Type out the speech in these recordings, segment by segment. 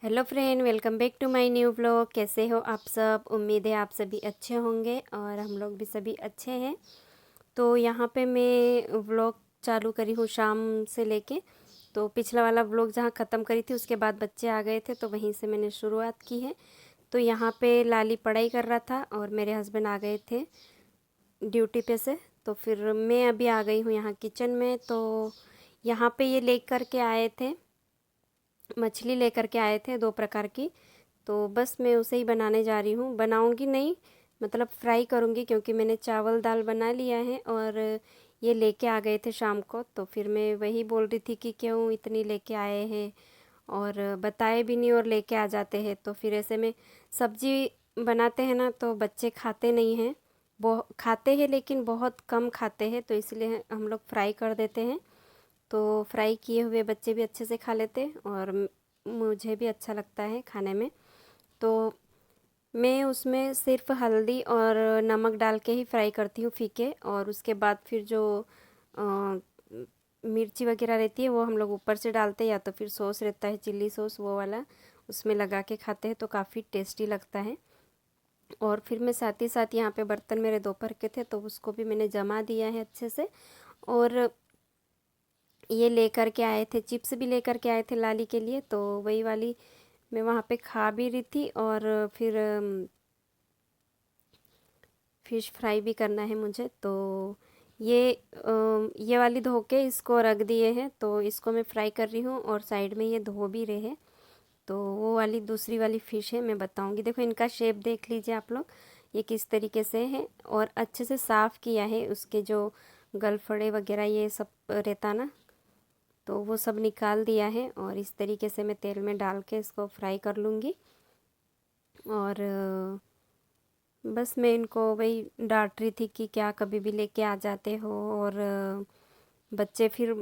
Hello friend, welcome back to my new vlog. कैसे हो आप सब? उम्मीद है आप सभी अच्छे होंगे और हम लोग भी सभी अच्छे हैं। तो यहाँ पे मैं व्लॉग चालू करी हूँ शाम से लेके। तो पिछला वाला व्लॉग जहाँ ख़त्म करी थी उसके बाद बच्चे आ गए थे तो वहीं से मैंने शुरुआत की है। तो यहाँ पे लाली पढ़ाई कर रहा था और मेरे हस्बैंड आ गए थे ड्यूटी पे से। तो फिर मैं अभी आ गई हूँ यहाँ किचन में। तो यहाँ पे ये ले कर के आए थे, मछली लेकर के आए थे 2 प्रकार की। तो बस मैं उसे ही बनाने जा रही हूँ। बनाऊँगी नहीं, मतलब फ्राई करूँगी, क्योंकि मैंने चावल दाल बना लिया है और ये लेके आ गए थे शाम को। तो फिर मैं वही बोल रही थी कि क्यों इतनी लेके आए हैं और बताए भी नहीं और लेके आ जाते हैं। तो फिर ऐसे में सब्जी बनाते हैं ना तो बच्चे खाते नहीं हैं, खाते हैं लेकिन बहुत कम खाते हैं, तो इसलिए हम लोग फ्राई कर देते हैं। तो फ्राई किए हुए बच्चे भी अच्छे से खा लेते और मुझे भी अच्छा लगता है खाने में। तो मैं उसमें सिर्फ हल्दी और नमक डाल के ही फ्राई करती हूँ फीके, और उसके बाद फिर जो अ, मिर्ची वगैरह रहती है वो हम लोग ऊपर से डालते हैं, या तो फिर सॉस रहता है चिल्ली सॉस वो वाला, उसमें लगा के खाते हैं तो काफ़ी टेस्टी लगता है। और फिर मैं साथ ही साथ यहाँ पे बर्तन मेरे दोपहर के थे तो उसको भी मैंने जमा दिया है अच्छे से। और ये लेकर के आए थे, चिप्स भी लेकर के आए थे लाली के लिए, तो वही वाली मैं वहाँ पे खा भी रही थी। और फिर फ़िश फ्राई भी करना है मुझे। तो ये वाली धो के इसको रख दिए हैं, तो इसको मैं फ्राई कर रही हूँ और साइड में ये धो भी रहे हैं। तो वो वाली दूसरी वाली फ़िश है, मैं बताऊँगी। देखो इनका शेप देख लीजिए आप लोग, ये किस तरीके से है। और अच्छे से साफ़ किया है, उसके जो गलफड़े वगैरह ये सब रहता ना, तो वो सब निकाल दिया है। और इस तरीके से मैं तेल में डाल के इसको फ्राई कर लूँगी। और बस मैं इनको वही डांट रही थी कि क्या कभी भी लेके आ जाते हो, और बच्चे फिर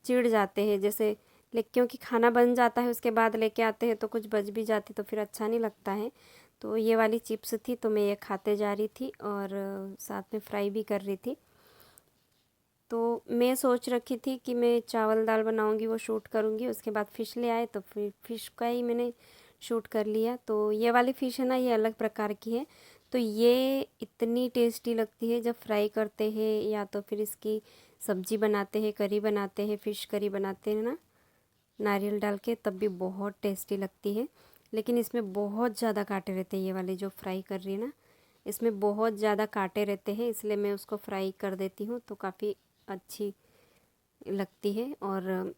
चिढ़ जाते हैं जैसे, लेकिन क्योंकि खाना बन जाता है उसके बाद लेके आते हैं तो कुछ बच भी जाती तो फिर अच्छा नहीं लगता है। तो ये वाली चिप्स थी तो मैं ये खाते जा रही थी और साथ में फ्राई भी कर रही थी। तो मैं सोच रखी थी कि मैं चावल दाल बनाऊंगी, वो शूट करूंगी, उसके बाद फ़िश ले आए तो फिर फ़िश का ही मैंने शूट कर लिया। तो ये वाली फ़िश है ना, ये अलग प्रकार की है। तो ये इतनी टेस्टी लगती है जब फ्राई करते हैं या तो फिर इसकी सब्जी बनाते हैं, करी बनाते हैं, फ़िश करी बनाते हैं ना नारियल डाल के, तब भी बहुत टेस्टी लगती है। लेकिन इसमें बहुत ज़्यादा कांटे रहते हैं, ये वाली जो फ्राई कर रही है ना इसमें बहुत ज़्यादा कांटे रहते हैं, इसलिए मैं उसको फ्राई कर देती हूँ तो काफ़ी अच्छी लगती है। और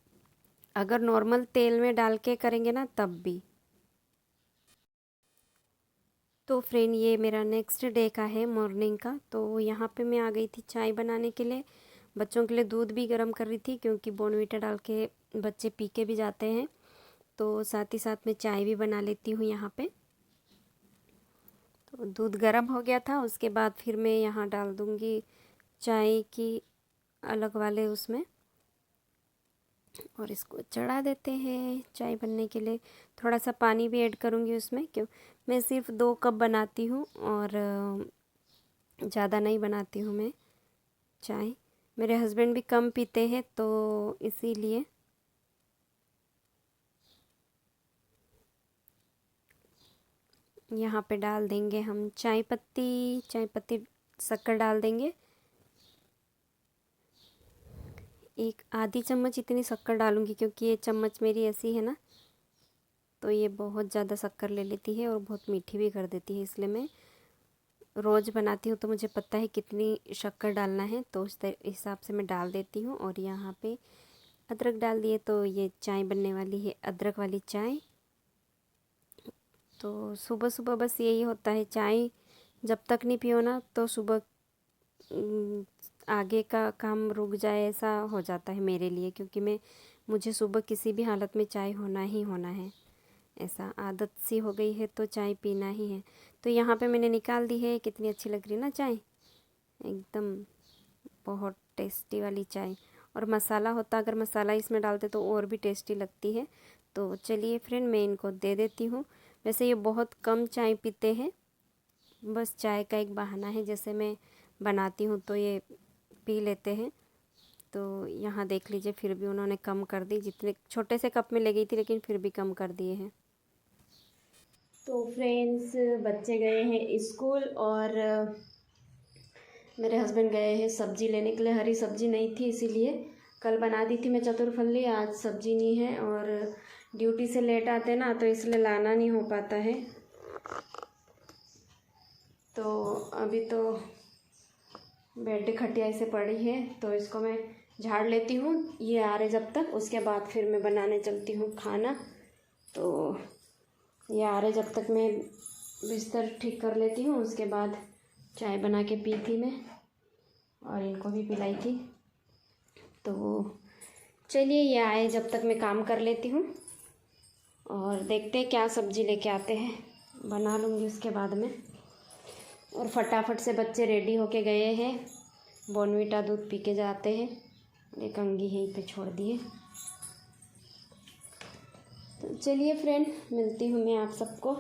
अगर नॉर्मल तेल में डाल के करेंगे ना तब भी। तो फ्रेंड ये मेरा नेक्स्ट डे का है, मॉर्निंग का। तो यहाँ पे मैं आ गई थी चाय बनाने के लिए। बच्चों के लिए दूध भी गर्म कर रही थी क्योंकि बॉर्नवीटा डाल के बच्चे पी के भी जाते हैं। तो साथ ही साथ मैं चाय भी बना लेती हूँ यहाँ पे। तो दूध गर्म हो गया था, उसके बाद फिर मैं यहाँ डाल दूँगी चाय की अलग वाले उसमें, और इसको चढ़ा देते हैं चाय बनने के लिए। थोड़ा सा पानी भी ऐड करूँगी उसमें, क्यों मैं सिर्फ 2 कप बनाती हूँ और ज़्यादा नहीं बनाती हूँ मैं चाय। मेरे हस्बैंड भी कम पीते हैं तो इसीलिए। यहाँ पे डाल देंगे हम चाय पत्ती, चाय पत्ती शक्कर डाल देंगे। एक आधी चम्मच इतनी शक्कर डालूँगी क्योंकि ये चम्मच मेरी ऐसी है ना, तो ये बहुत ज़्यादा शक्कर ले लेती है और बहुत मीठी भी कर देती है, इसलिए मैं रोज़ बनाती हूँ तो मुझे पता है कितनी शक्कर डालना है, तो उस हिसाब से मैं डाल देती हूँ। और यहाँ पे अदरक डाल दिए, तो ये चाय बनने वाली है अदरक वाली चाय। तो सुबह सुबह बस यही होता है, चाय जब तक नहीं पियो ना तो सुबह आगे का काम रुक जाए ऐसा हो जाता है मेरे लिए, क्योंकि मुझे सुबह किसी भी हालत में चाय होना ही होना है, ऐसा आदत सी हो गई है तो चाय पीना ही है। तो यहाँ पे मैंने निकाल दी है, कितनी अच्छी लग रही है ना चाय, एकदम बहुत टेस्टी वाली चाय। और मसाला होता, अगर मसाला इसमें डालते तो और भी टेस्टी लगती है। तो चलिए फ्रेंड मैं इनको दे देती हूँ। वैसे ये बहुत कम चाय पीते हैं, बस चाय का एक बहाना है, जैसे मैं बनाती हूँ तो ये पी लेते हैं। तो यहाँ देख लीजिए फिर भी उन्होंने कम कर दी, जितने छोटे से कप में ले गई थी लेकिन फिर भी कम कर दिए हैं। तो फ्रेंड्स, बच्चे गए हैं स्कूल और मेरे हस्बैंड गए हैं सब्ज़ी लेने के लिए। हरी सब्ज़ी नहीं थी, इसीलिए कल बना दी थी मैं चतुरफली, आज सब्ज़ी नहीं है। और ड्यूटी से लेट आते ना, तो इसलिए लाना नहीं हो पाता है। तो अभी तो बेड खटिया से पड़ी है, तो इसको मैं झाड़ लेती हूँ, ये आ रहे जब तक। उसके बाद फिर मैं बनाने चलती हूँ खाना। तो ये आ रहे जब तक मैं बिस्तर ठीक कर लेती हूँ। उसके बाद चाय बना के पी थी मैं और इनको भी पिलाई थी। तो चलिए, ये आए जब तक मैं काम कर लेती हूँ और देखते हैं क्या सब्ज़ी लेके आते हैं, बना लूँगी उसके बाद में। और फटाफट से बच्चे रेडी होके गए हैं, बॉर्नवीटा दूध पी के जाते हैं। एक अंगी यहीं पे छोड़ दिए। तो चलिए फ्रेंड, मिलती हूँ मैं आप सबको।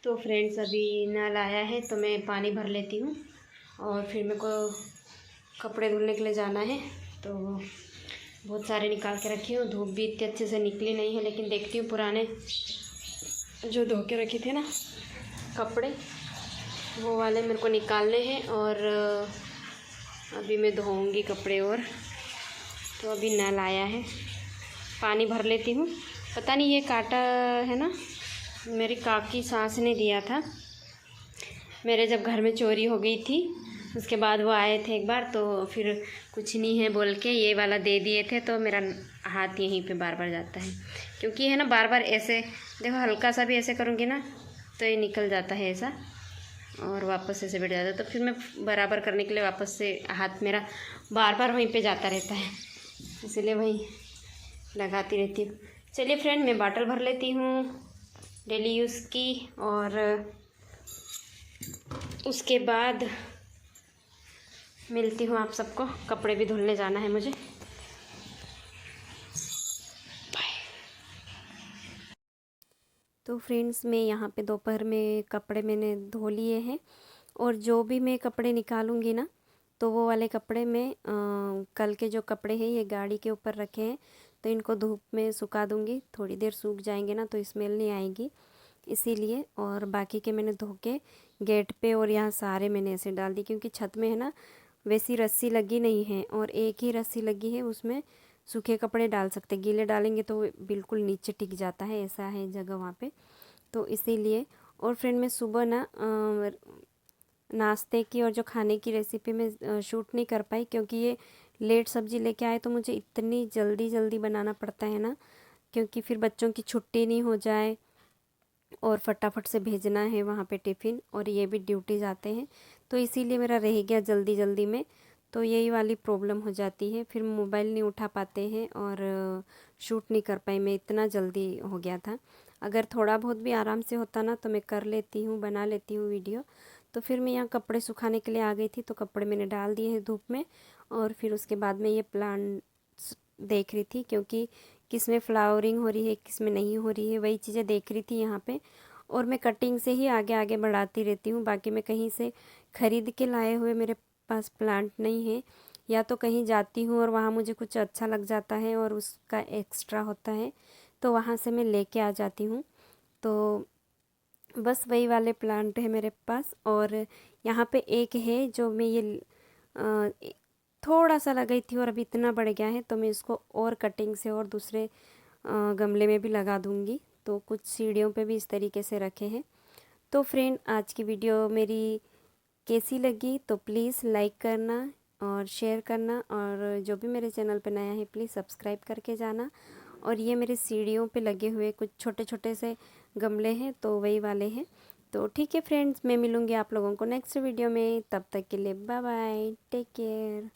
तो फ्रेंड्स, अभी नल आया है तो मैं पानी भर लेती हूँ और फिर मेरे को कपड़े धुलने के लिए जाना है। तो बहुत सारे निकाल के रखी हूँ। धूप भी इतने अच्छे से निकली नहीं है, लेकिन देखती हूँ पुराने जो धो के रखे थे ना कपड़े, वो वाले मेरे को निकालने हैं। और अभी मैं धोऊंगी कपड़े। और तो अभी नल आया है, पानी भर लेती हूँ। पता नहीं ये काटा है ना, मेरी काकी सास ने दिया था। मेरे जब घर में चोरी हो गई थी, उसके बाद वो आए थे एक बार, तो फिर कुछ नहीं है बोल के ये वाला दे दिए थे। तो मेरा हाथ यहीं पे बार बार जाता है, क्योंकि है ना बार बार ऐसे देखो, हल्का सा भी ऐसे करूँगी ना तो ये निकल जाता है ऐसा और वापस ऐसे बैठ जाता है। तो फिर मैं बराबर करने के लिए वापस से हाथ मेरा बार बार वहीं पे जाता रहता है, इसलिए वहीं लगाती रहती हूँ। चलिए फ्रेंड, मैं बॉटल भर लेती हूँ डेली यूज़ की, और उसके बाद मिलती हूँ आप सबको। कपड़े भी धुलने जाना है मुझे। तो फ्रेंड्स, मैं यहाँ पे दोपहर में कपड़े मैंने धो लिए हैं, और जो भी मैं कपड़े निकालूंगी ना, तो वो वाले कपड़े मैं कल के जो कपड़े हैं ये गाड़ी के ऊपर रखे हैं, तो इनको धूप में सुखा दूंगी। थोड़ी देर सूख जाएंगे ना तो स्मेल नहीं आएगी, इसीलिए। और बाकी के मैंने धो के गेट पे और यहाँ सारे मैंने ऐसे डाल दी, क्योंकि छत में है ना वैसी रस्सी लगी नहीं है, और एक ही रस्सी लगी है, उसमें सूखे कपड़े डाल सकते। गीले डालेंगे तो बिल्कुल नीचे टिक जाता है, ऐसा है जगह वहाँ पे, तो इसीलिए। और फ्रेंड, मैं सुबह ना नाश्ते की और जो खाने की रेसिपी में शूट नहीं कर पाई, क्योंकि ये लेट सब्ज़ी लेके आए, तो मुझे इतनी जल्दी जल्दी बनाना पड़ता है ना, क्योंकि फिर बच्चों की छुट्टी नहीं हो जाए और फटाफट से भेजना है वहाँ पे टिफ़िन, और ये भी ड्यूटी जाते हैं, तो इसीलिए मेरा रह गया जल्दी जल्दी में। तो यही वाली प्रॉब्लम हो जाती है, फिर मोबाइल नहीं उठा पाते हैं और शूट नहीं कर पाई मैं, इतना जल्दी हो गया था। अगर थोड़ा बहुत भी आराम से होता ना तो मैं कर लेती हूँ, बना लेती हूँ वीडियो। तो फिर मैं यहाँ कपड़े सुखाने के लिए आ गई थी, तो कपड़े मैंने डाल दिए हैं धूप में। और फिर उसके बाद में ये प्लांट्स देख रही थी, क्योंकि किस में फ्लावरिंग हो रही है किस में नहीं हो रही है, वही चीज़ें देख रही थी यहाँ पे। और मैं कटिंग से ही आगे आगे बढ़ाती रहती हूँ, बाकी मैं कहीं से ख़रीद के लाए हुए मेरे पास प्लांट नहीं है। या तो कहीं जाती हूँ और वहाँ मुझे कुछ अच्छा लग जाता है और उसका एक्स्ट्रा होता है, तो वहाँ से मैं लेके आ जाती हूँ। तो बस वही वाले प्लांट है मेरे पास। और यहाँ पे एक है जो मैं ये अ, थोड़ा सा लगाई थी और अभी इतना बढ़ गया है, तो मैं इसको और कटिंग से और दूसरे गमले में भी लगा दूँगी। तो कुछ सीढ़ियों पे भी इस तरीके से रखे हैं। तो फ्रेंड, आज की वीडियो मेरी कैसी लगी तो प्लीज़ लाइक करना और शेयर करना, और जो भी मेरे चैनल पे नया है प्लीज़ सब्सक्राइब करके जाना। और ये मेरे सीढ़ियों पे लगे हुए कुछ छोटे छोटे से गमले हैं, तो वही वाले हैं। तो ठीक है फ्रेंड्स, मैं मिलूँगी आप लोगों को नेक्स्ट वीडियो में, तब तक के लिए बाय बाय, टेक केयर।